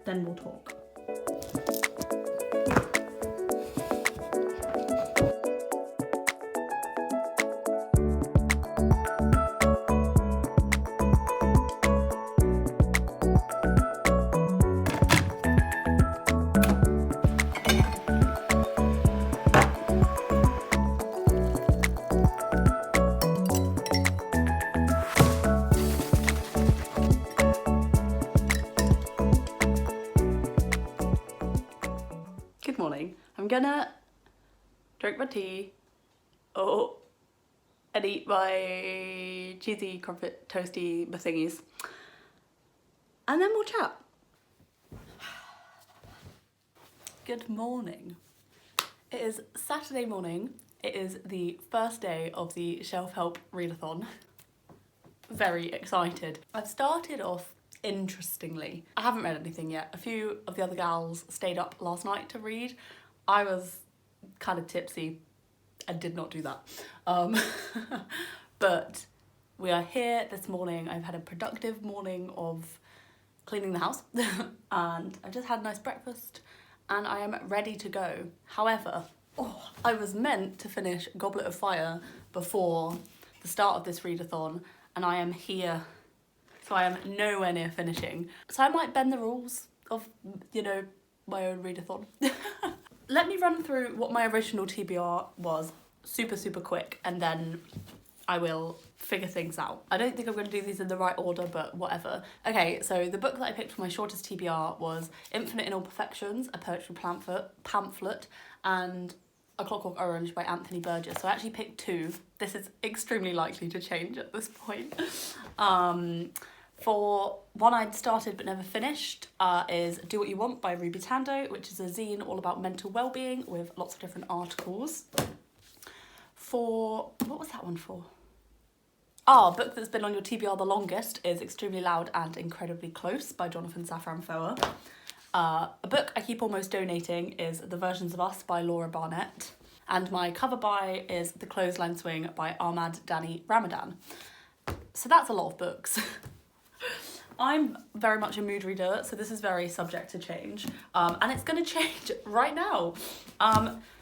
then we'll talk. Good morning. I'm gonna drink my tea, and eat my cheesy crumpet toasty thingies, and then we'll chat. Good morning. It is Saturday morning. It is the first day of the HELP Readathon. Very excited. I've started off interestingly. I haven't read anything yet. A few of the other gals stayed up last night to read. I was kind of tipsy and did not do that. But we are here this morning. I've had a productive morning of cleaning the house and I've just had a nice breakfast and I am ready to go. However, I was meant to finish Goblet of Fire before the start of this readathon and I am here. So I am nowhere near finishing. So I might bend the rules of, you know, my own readathon. Let me run through what my original TBR was super quick and then I will figure things out. I don't think I'm going to do these in the right order, but whatever. Okay, so the book that I picked for my shortest TBR was Infinite in All Perfections, a poetry pamphlet, and A Clockwork Orange by Anthony Burgess. So I actually picked two. This is extremely likely to change at this point. For one I'd started but never finished is Do What You Want by Ruby Tando, which is a zine all about mental well-being with lots of different articles. For, what was that one for? A book that's been on your TBR the longest is Extremely Loud and Incredibly Close by Jonathan Safran Foer. A book I keep almost donating is The Versions of Us by Laura Barnett. And my cover buy is The Clothesline Swing by Ahmad Dani Ramadan. So that's a lot of books. I'm very much a mood reader, so this is very subject to change. And it's gonna change right now.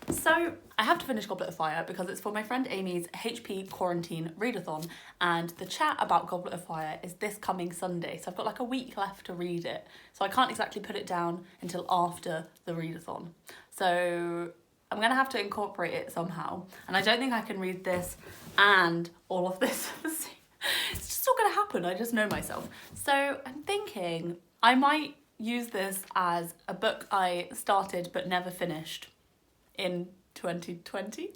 So I have to finish Goblet of Fire because it's for my friend Amy's HP Quarantine Readathon, and the chat about Goblet of Fire is this coming Sunday, so I've got like a week left to read it. So I can't exactly put it down until after the readathon. So I'm gonna have to incorporate it somehow, and I don't think I can read this and all of this. It's just not gonna happen, I just know myself. So I'm thinking I might use this as a book I started but never finished in 2020.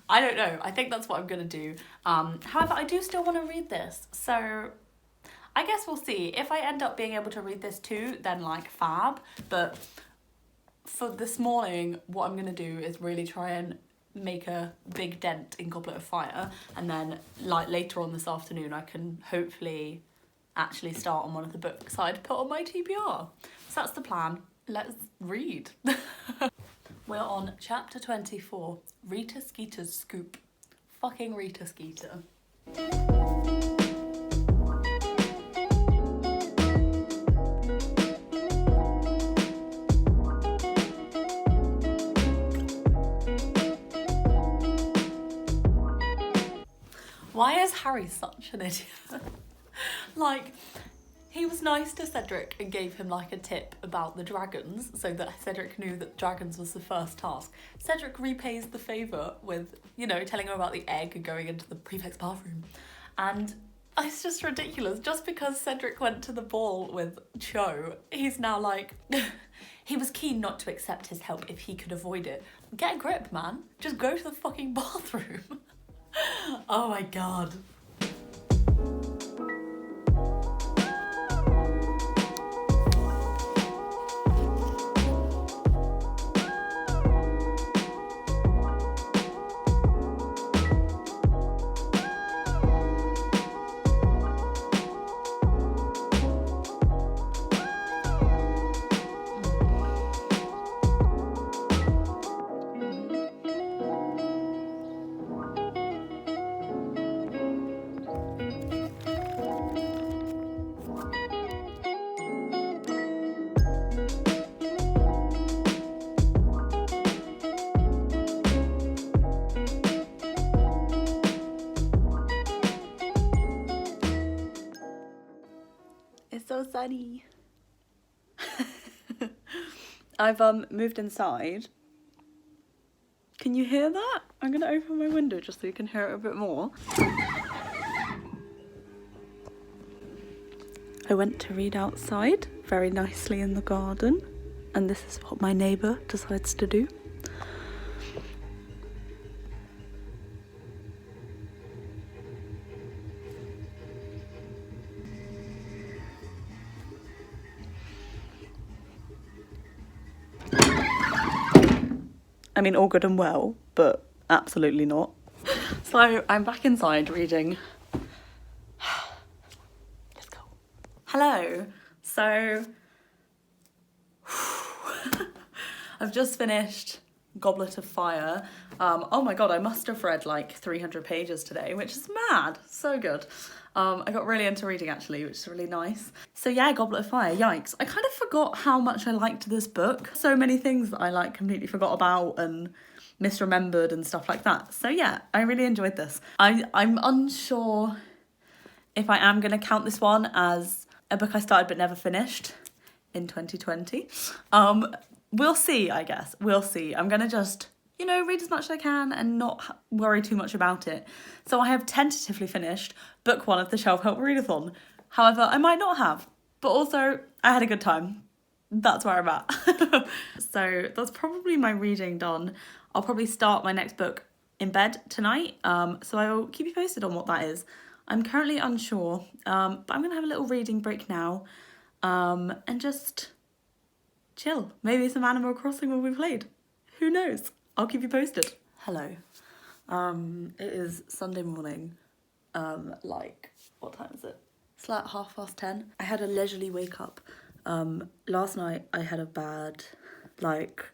I don't know, I think that's what I'm gonna do. However, I do still want to read this, so I guess we'll see. If I end up being able to read this too, then like fab, but for this morning, what I'm gonna do is really try and make a big dent in Goblet of Fire, and then like later on this afternoon I can hopefully actually start on one of the books I'd put on my TBR. So that's the plan. Let's read. We're on chapter 24, Rita Skeeter's Scoop. Fucking Rita Skeeter. Why is Harry such an idiot? Like, he was nice to Cedric and gave him like a tip about the dragons so that Cedric knew that dragons was the first task. Cedric repays the favour with, you know, telling him about the egg and going into the prefect's bathroom. And it's just ridiculous. Just because Cedric went to the ball with Cho, he's now like, he was keen not to accept his help if he could avoid it. Get a grip, man. Just go to the fucking bathroom. Oh my god. funny. I've moved inside. Can you hear that? I'm gonna open my window just so you can hear it a bit more. I went to read outside, very nicely in the garden, and this is what my neighbour decides to do. I mean, all good and well, but absolutely not. So I'm back inside reading. Let's go. Hello. So I've just finished Goblet of Fire. Oh my god, I must have read like 300 pages today, which is mad. So good. I got really into reading actually, which is really nice. So yeah, Goblet of Fire, yikes. I kind of forgot how much I liked this book. So many things that I like completely forgot about and misremembered and stuff like that. So yeah, I really enjoyed this. I'm unsure if I am going to count this one as a book I started but never finished in 2020. We'll see, I guess. We'll see. I'm going to just, you know, read as much as I can and not worry too much about it. So I have tentatively finished book 1 of the HELP Readathon. However, I might not have. But also, I had a good time. That's where I'm at. So that's probably my reading done. I'll probably start my next book in bed tonight. So I will keep you posted on what that is. I'm currently unsure, but I'm going to have a little reading break now and just chill. Maybe some Animal Crossing will be played. Who knows? I'll keep you posted. Hello. It is Sunday morning. Like, what time is it? It's like 10:30. I had a leisurely wake up. Last night I had a bad, like,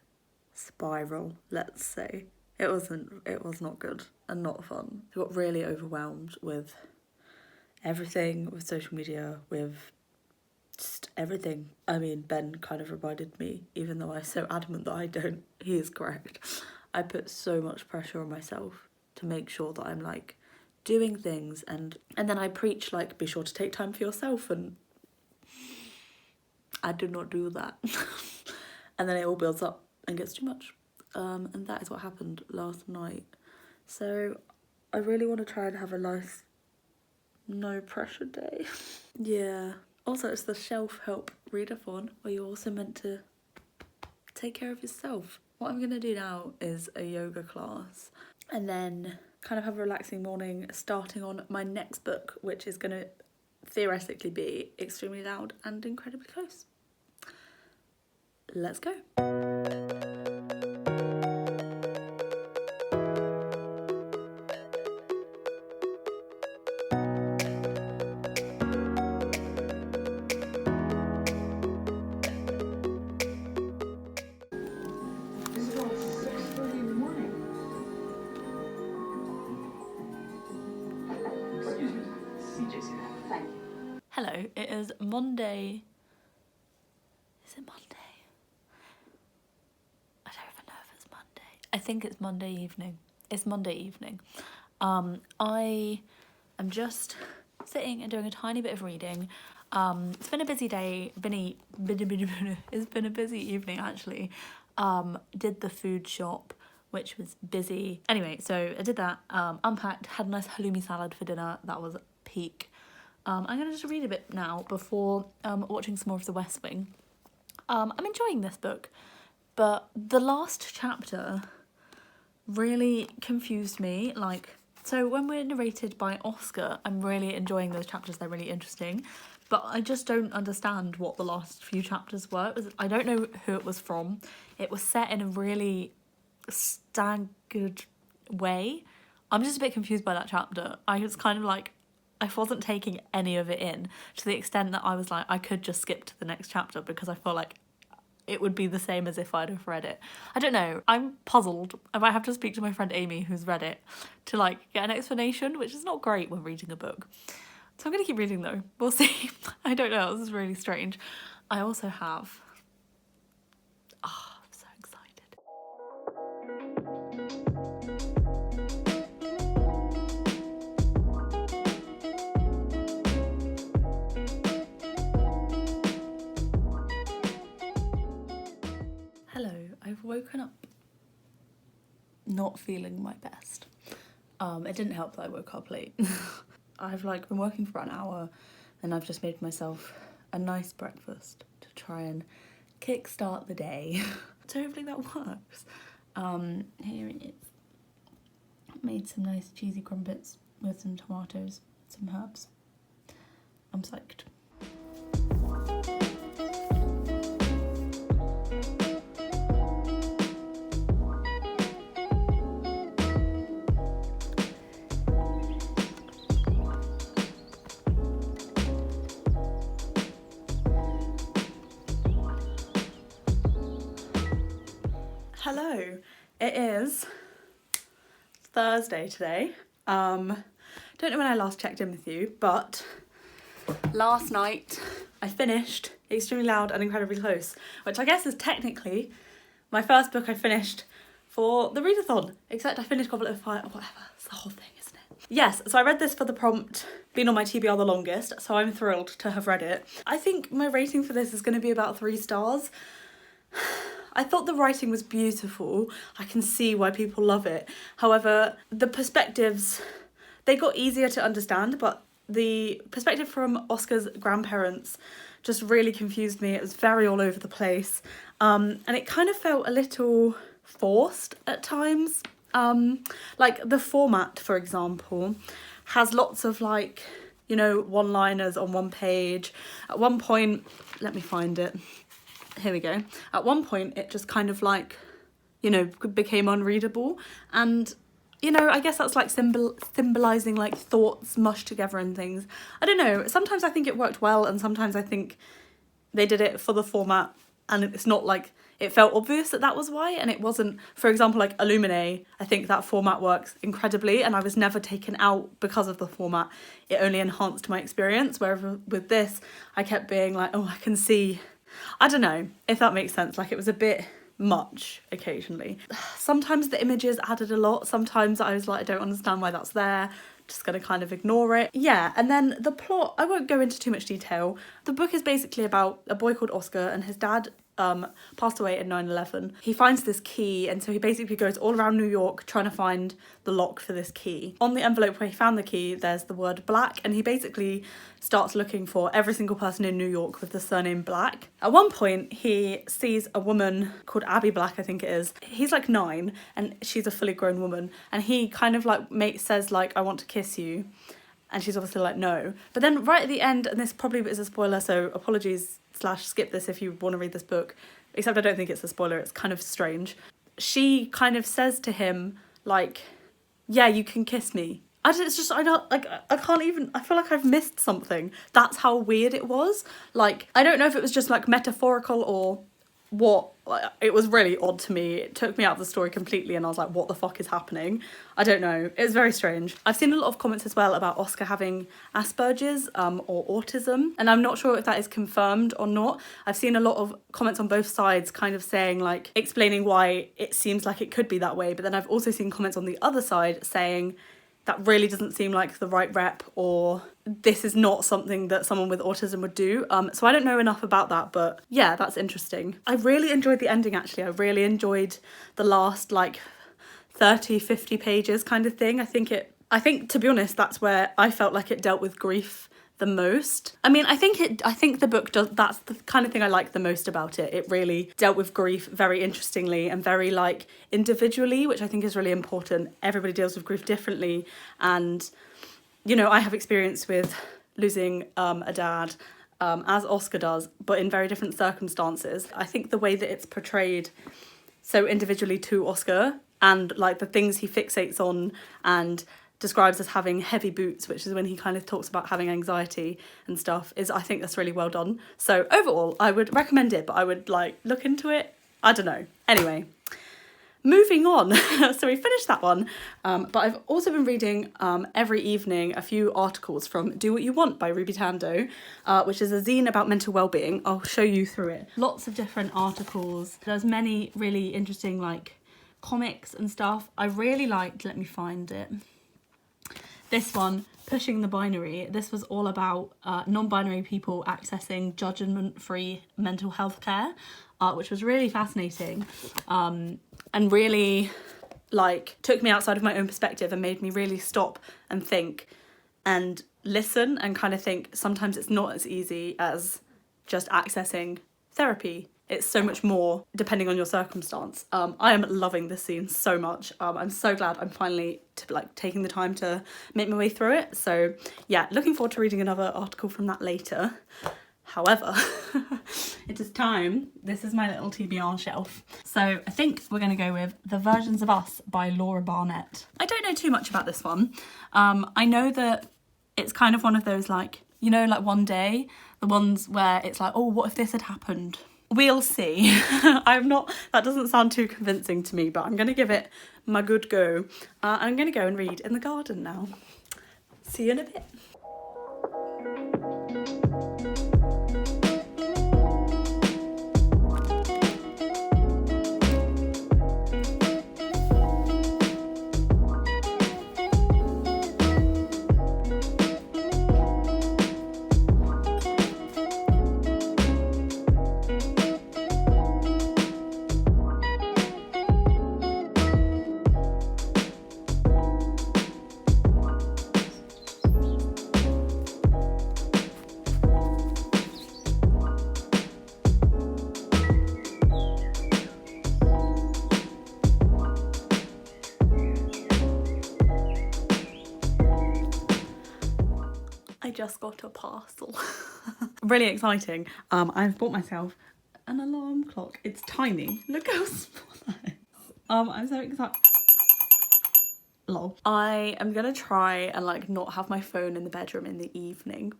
spiral, let's say. It was not good and not fun. I got really overwhelmed with everything, with social media, with just everything. I mean, Ben kind of reminded me, even though I'm so adamant that I don't, he is correct. I put so much pressure on myself to make sure that I'm like doing things and then I preach like be sure to take time for yourself, and I did not do that. And then it all builds up and gets too much. And that is what happened last night. So I really want to try and have a nice no pressure day. Yeah. Also, it's the Help Readathon where you're also meant to take care of yourself. What I'm going to do now is a yoga class and then kind of have a relaxing morning starting on my next book, which is going to theoretically be extremely loud and incredibly close. Let's go. Hello, it is Monday. Is it Monday? I don't even know if it's Monday. I think it's Monday evening. It's Monday evening. I am just sitting and doing a tiny bit of reading. It's been a busy day. It's been a busy evening actually. Did the food shop, which was busy. Anyway, so I did that. Unpacked, had a nice halloumi salad for dinner. That was peak. I'm going to just read a bit now before watching some more of The West Wing. I'm enjoying this book, but the last chapter really confused me. Like, so when we're narrated by Oscar, I'm really enjoying those chapters. They're really interesting, but I just don't understand what the last few chapters were. I don't know who it was from. It was set in a really staggered way. I'm just a bit confused by that chapter. I was kind of like, I wasn't taking any of it in to the extent that I was like, I could just skip to the next chapter because I feel like it would be the same as if I'd have read it. I don't know. I'm puzzled. I might have to speak to my friend Amy, who's read it, to like get an explanation, which is not great when reading a book. So I'm going to keep reading though. We'll see. I don't know. This is really strange. I also have... Oh, I'm so excited. I've woken up not feeling my best. It didn't help that I woke up late. I've like been working for about an hour and I've just made myself a nice breakfast to try and kickstart the day. So hopefully that works. Here it is. Made some nice cheesy crumpets with some tomatoes, some herbs. I'm psyched. Hello, it is Thursday today. Don't know when I last checked in with you, but last night I finished Extremely Loud and Incredibly Close, which I guess is technically my first book I finished for the readathon, except I finished Goblet of Fire or whatever. It's the whole thing, isn't it? Yes, so I read this for the prompt, been on my TBR the longest, so I'm thrilled to have read it. I think my rating for this is going to be about 3 stars. I thought the writing was beautiful. I can see why people love it. However, the perspectives, they got easier to understand, but the perspective from Oscar's grandparents just really confused me. It was very all over the place. And it kind of felt a little forced at times. Like the format, for example, has lots of like, you know, one-liners on one page. At one point, let me find it. Here we go. At one point it just kind of like, you know, became unreadable, and you know, I guess that's like symbolizing like thoughts mushed together and things. I don't know, sometimes I think it worked well and sometimes I think they did it for the format and it's not like, it felt obvious that that was why, and it wasn't. For example, like Illuminae, I think that format works incredibly and I was never taken out because of the format. It only enhanced my experience, whereas with this I kept being like, oh, I can see, I don't know if that makes sense, like it was a bit much occasionally. Sometimes the images added a lot, sometimes I was like, I don't understand why that's there, just gonna kind of ignore it. Yeah, and then the plot, I won't go into too much detail. The book is basically about a boy called Oscar, and his dad passed away in 9/11. He finds this key, and so he basically goes all around New York trying to find the lock for this key. On the envelope where he found the key, there's the word Black, and he basically starts looking for every single person in New York with the surname Black. At one point, he sees a woman called Abby Black, I think it is. He's like 9, and she's a fully grown woman, and he kind of like says like, I want to kiss you. And she's obviously like, no. But then right at the end, and this probably is a spoiler, so apologies / skip this if you want to read this book, except I don't think it's a spoiler, it's kind of strange. She kind of says to him, like, yeah, you can kiss me. I can't even, I feel like I've missed something. That's how weird it was. Like, I don't know if it was just like metaphorical or what. It was really odd to me. It took me out of the story completely and I was like, what the fuck is happening? I don't know. It was very strange. I've seen a lot of comments as well about Oscar having Asperger's or autism, and I'm not sure if that is confirmed or not. I've seen a lot of comments on both sides kind of saying like, explaining why it seems like it could be that way, but then I've also seen comments on the other side saying that really doesn't seem like the right rep, or this is not something that someone with autism would do. So I don't know enough about that, but yeah, that's interesting. I really enjoyed the ending, actually. I really enjoyed the last like 30-50 pages kind of thing. I think to be honest, that's where I felt like it dealt with grief the most. I mean, I think the book does, that's the kind of thing I like the most about it. It really dealt with grief very interestingly and very like individually, which I think is really important. Everybody deals with grief differently, and you know, I have experience with losing a dad, as Oscar does, but in very different circumstances. I think the way that it's portrayed so individually to Oscar, and like the things he fixates on and describes as having heavy boots, which is when he kind of talks about having anxiety and stuff, is, I think that's really well done. So overall, I would recommend it, but I would like look into it. I don't know. Anyway, moving on. So we finished that one, but I've also been reading every evening a few articles from Do What You Want by Ruby Tando, which is a zine about mental well-being. I'll show you through it. Lots of different articles. There's many really interesting like comics and stuff. I really liked, let me find it, this one, Pushing the Binary. This was all about non-binary people accessing judgment-free mental health care. which was really fascinating, and really like took me outside of my own perspective and made me really stop and think and listen and kind of think sometimes it's not as easy as just accessing therapy. It's so much more depending on your circumstance. I am loving this scene so much. I'm so glad I'm finally taking the time to make my way through it. So yeah, looking forward to reading another article from that later. However, it is time. This is my little TBR shelf. So I think we're going to go with The Versions of Us by Laura Barnett. I don't know too much about this one. I know that it's kind of one of those like One Day, the ones where it's like, oh, what if this had happened? We'll see. That doesn't sound too convincing to me, but I'm going to give it my good go. I'm going to go and read in the garden now. See you in a bit. Just got a parcel. Really exciting. I've bought myself an alarm clock. It's tiny. Look how small that is. I'm so excited. Lol. I am gonna try and not have my phone in the bedroom in the evening,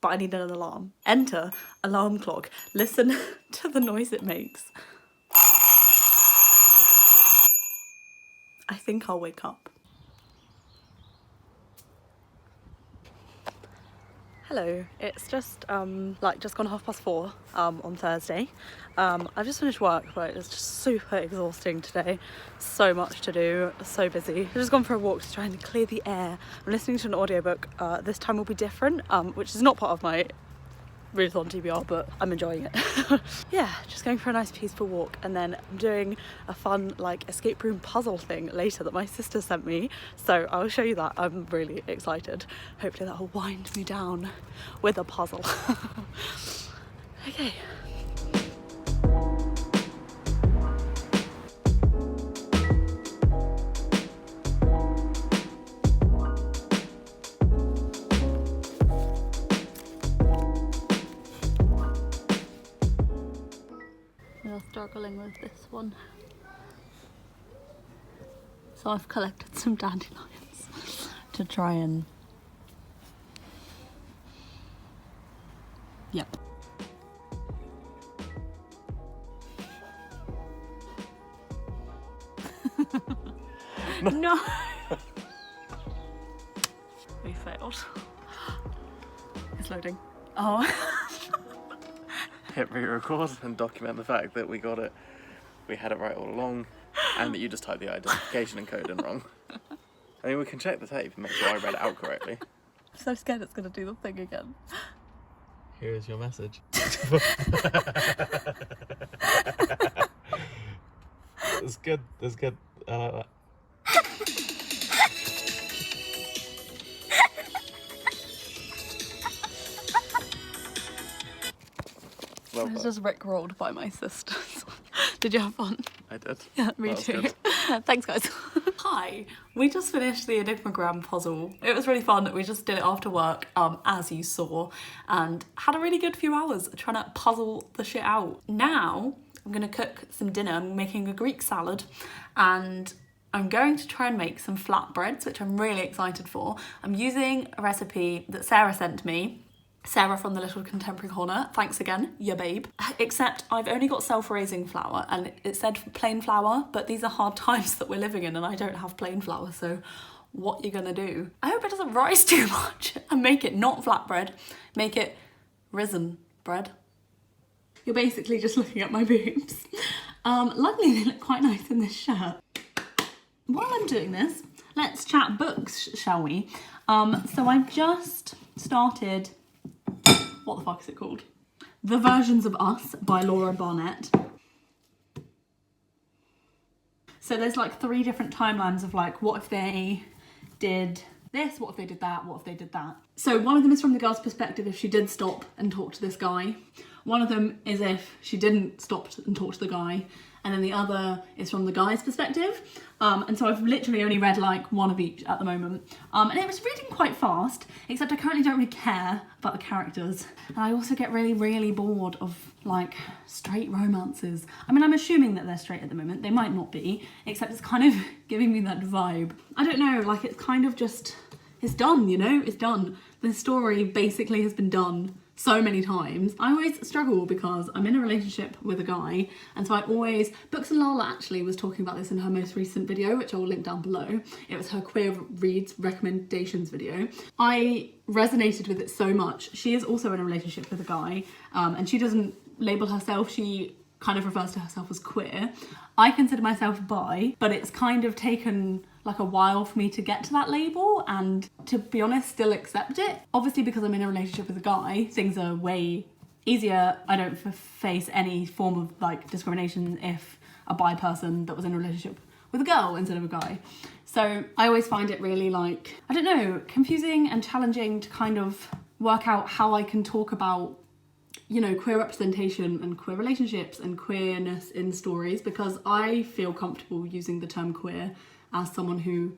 but I need an alarm. Enter alarm clock. Listen to the noise it makes. I think I'll wake up. Hello, it's just just gone 4:30 on Thursday. I've just finished work, but it's just super exhausting today. So much to do, so busy. I've just gone for a walk to try and clear the air. I'm listening to an audiobook. This time will be different, which is not part of my readathon TBR, but I'm enjoying it. Yeah, just going for a nice peaceful walk, and then I'm doing a fun escape room puzzle thing later that my sister sent me, so I'll show you that. I'm really excited. Hopefully that will wind me down with a puzzle. Okay. Struggling with this one. So I've collected some dandelions to try and... Yep. No! We failed. It's loading. Oh. Hit re-record and document the fact that we got it, we had it right all along, and that you just typed the identification and code in wrong. I mean, we can check the tape and make sure I read it out correctly. I'm so scared it's going to do the thing again. Here is your message. It's good, it's good. I like that. I was just rickrolled by my sisters. Did you have fun? I did. Yeah, me too. Thanks, guys. Hi. We just finished the Enigmagram puzzle. It was really fun. We just did it after work, as you saw, and had a really good few hours trying to puzzle the shit out. Now, I'm going to cook some dinner. I'm making a Greek salad, and I'm going to try and make some flatbreads, which I'm really excited for. I'm using a recipe that Sarah sent me. Sarah from the Little Contemporary Corner, thanks again, ya babe. Except I've only got self-raising flour, and it said plain flour, but these are hard times that we're living in and I don't have plain flour, so what you gonna do? I hope it doesn't rise too much and make it not flatbread, make it risen bread. You're basically just looking at my boobs. Luckily they look quite nice in this shirt. While I'm doing this, let's chat books, shall we? So I've just started... What the fuck is it called? The Versions of Us by Laura Barnett. So there's like 3 different timelines of like, what if they did this, what if they did that, what if they did that. So one of them is from the girl's perspective if she did stop and talk to this guy. One of them is if she didn't stop and talk to the guy. And then the other is from the guy's perspective. And so I've literally only read like one of each at the moment. And it was reading quite fast, except I currently don't really care about the characters. And I also get really, really bored of like straight romances. I mean, I'm assuming that they're straight at the moment. They might not be, except it's kind of giving me that vibe. I don't know, like it's kind of just, it's done, you know, it's done. The story basically has been done so many times. I always struggle because I'm in a relationship with a guy, and so I always, Books and Lala actually was talking about this in her most recent video, which I will link down below. It was her queer reads recommendations video. I resonated with it so much. She is also in a relationship with a guy, and she doesn't label herself, she kind of refers to herself as queer. I consider myself bi, but it's kind of taken like a while for me to get to that label and, to be honest, still accept it. Obviously, because I'm in a relationship with a guy, things are way easier. I don't face any form of like discrimination if a bi person that was in a relationship with a girl instead of a guy. So I always find it really like, I don't know, confusing and challenging to kind of work out how I can talk about, you know, queer representation and queer relationships and queerness in stories, because I feel comfortable using the term queer as someone who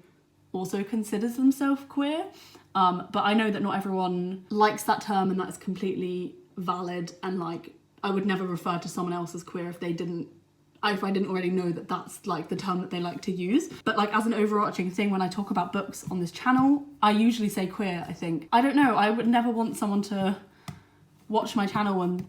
also considers themselves queer. But I know that not everyone likes that term, and that's completely valid. And like, I would never refer to someone else as queer if I didn't already know that that's like the term that they like to use. But like, as an overarching thing, when I talk about books on this channel, I usually say queer, I think. I don't know, I would never want someone to watch my channel and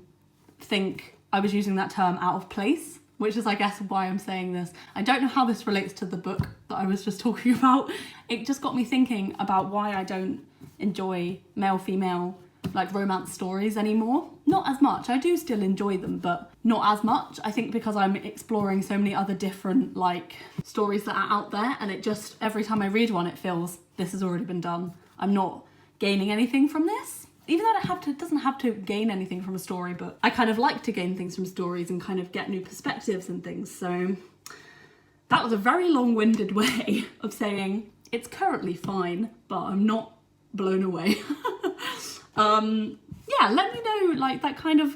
think I was using that term out of place, which is, I guess, why I'm saying this. I don't know how this relates to the book that I was just talking about. It just got me thinking about why I don't enjoy male-female like romance stories anymore. Not as much. I do still enjoy them, but not as much. I think because I'm exploring so many other different like stories that are out there, and it just, every time I read one, it feels this has already been done. I'm not gaining anything from this. Even though it doesn't have to gain anything from a story, but I kind of like to gain things from stories and kind of get new perspectives and things. So that was a very long-winded way of saying it's currently fine, but I'm not blown away. Yeah, let me know, like, that kind of,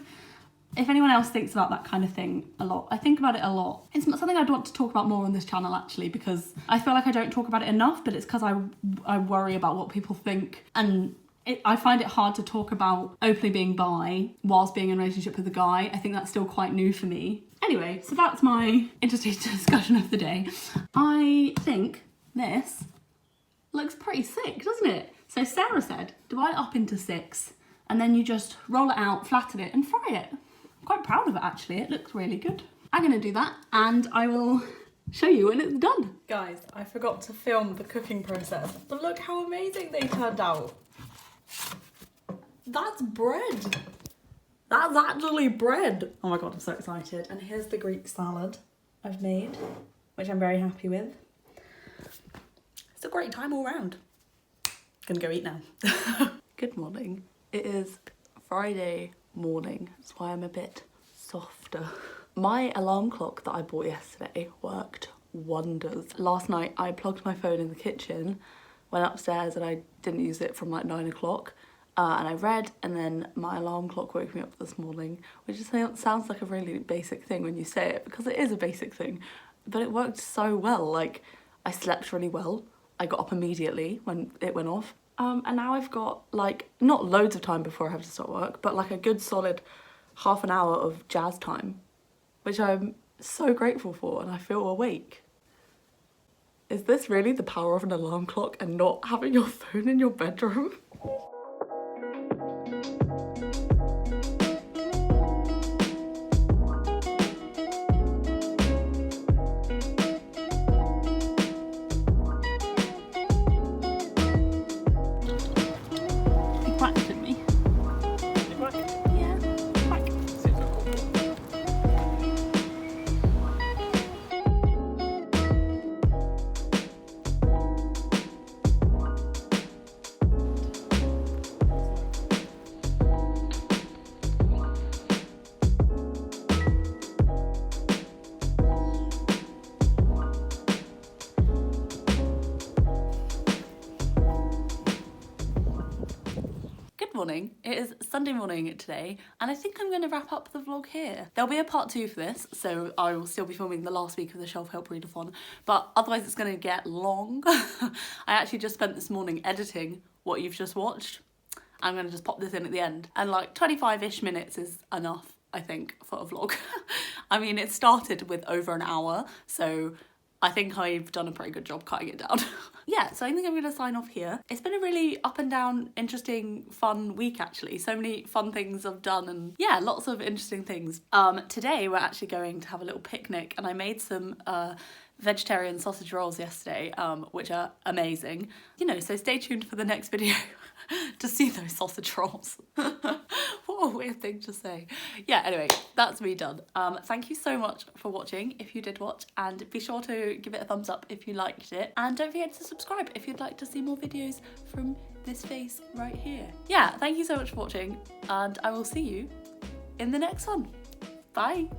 if anyone else thinks about that kind of thing a lot. I think about it a lot. It's something I'd want to talk about more on this channel, actually, because I feel like I don't talk about it enough, but it's because I worry about what people think, and I find it hard to talk about openly being bi whilst being in a relationship with a guy. I think that's still quite new for me. Anyway, so that's my interesting discussion of the day. I think this looks pretty sick, doesn't it? So Sarah said, divide it up into 6 and then you just roll it out, flatten it and fry it. I'm quite proud of it, actually. It looks really good. I'm gonna do that and I will show you when it's done. Guys, I forgot to film the cooking process, but look how amazing they turned out. That's bread. That's actually bread. Oh my god, I'm so excited. And here's the Greek salad I've made, which I'm very happy with. It's a great time all round. Gonna go eat now. Good morning. It is Friday morning. That's why I'm a bit softer. My alarm clock that I bought yesterday worked wonders. Last night I plugged my phone in the kitchen, went upstairs and I didn't use it from like 9 o'clock. And I read, and then my alarm clock woke me up this morning, which just sounds like a really basic thing when you say it, because it is a basic thing, but it worked so well. Like, I slept really well. I got up immediately when it went off. And now I've got like, not loads of time before I have to start work, but like a good solid half an hour of jazz time, which I'm so grateful for, and I feel awake. Is this really the power of an alarm clock and not having your phone in your bedroom? morning. It is Sunday morning today, and I think I'm going to wrap up the vlog here. There'll be a part 2 for this, so I will still be filming the last week of the Help Readathon, but otherwise it's going to get long. I actually just spent this morning editing what you've just watched. I'm going to just pop this in at the end, and like 25-ish minutes is enough, I think, for a vlog. I mean, it started with over an hour, so I think I've done a pretty good job cutting it down. Yeah, so I think I'm going to sign off here. It's been a really up and down, interesting, fun week actually. So many fun things I've done, and yeah, lots of interesting things. Today we're actually going to have a little picnic, and I made some vegetarian sausage rolls yesterday, which are amazing. You know, so stay tuned for the next video to see those sausage rolls. What a weird thing to say. Yeah, anyway, that's me done. Thank you so much for watching, if you did watch, and be sure to give it a thumbs up if you liked it, and don't forget to subscribe if you'd like to see more videos from this face right here. Yeah, thank you so much for watching, and I will see you in the next one. Bye.